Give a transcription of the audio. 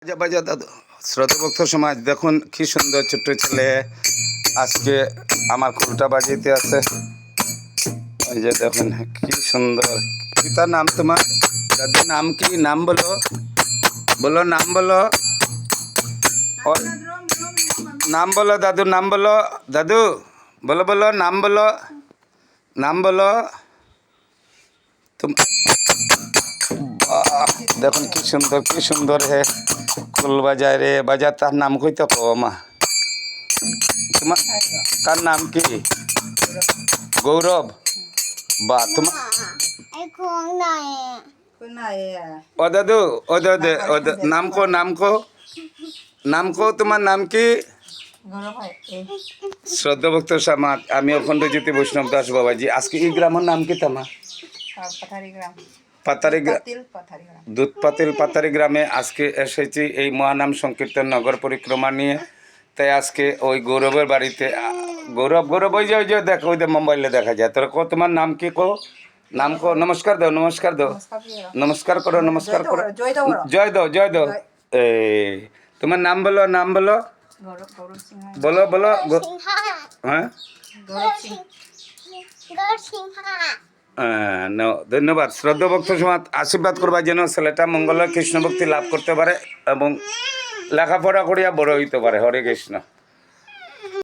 বাজা বাজা দাদু শ্রোতভক্ত সমাজ দেখুন কি সুন্দর ছোট্ট ছেলে আজকে আমার কুলটা বাজিতে আছে। ওই যে দেখুন কি সুন্দর। কি তার নাম তোমার দাদু? নাম কি? নাম বলো, বলো নাম বলো, নাম বলো দাদু, নাম বলো দাদু, বলো বলো নাম বলো, নাম বলো তুম। দেখুন কি সুন্দর হে কুল বাজায় রে। বাজার তার নাম কইতে কো মা? তোমার তার নাম কি? গৌরব। বা তোমার ও দাদু, ও দাদু, ও নাম কো, নাম কো, নাম কো, তোমার নাম কি? শ্রদ্ধাভক্ত সমাজ, আমি অখণ্ড জ্যোতি বৈষ্ণব দাস বাবাজি। আজকে এই গ্রামের নাম কি তোমার? পাতারি দুধপাতিল পাতারি গ্রামে আজকে এসেছি এই মহানাম সংকীর্তন নগর পরিক্রমা নিয়ে। তাই আজকে ওই গৌরবের বাড়িতে। গৌরব, গৌরব ওই যে দেখো, ওই যে মোবাইলে দেখা যায়। তোর কো তোমার নাম কি? কো নাম কো। নমস্কার দাও, নমস্কার দাও, নমস্কার করো, নমস্কার করো, জয় দাও, জয় দাও। এই তোমার নাম বলো, নাম বলো, বলো বলো। হ্যাঁ ধন্যবাদ। শ্রদ্ধা ভক্ত সমাজ আশীর্বাদ করবা যেন ছেলেটা মঙ্গল কৃষ্ণ ভক্তি লাভ করতে পারে এবং লেখাপড়া করিয়া বড় হইতে পারে। হরে কৃষ্ণ।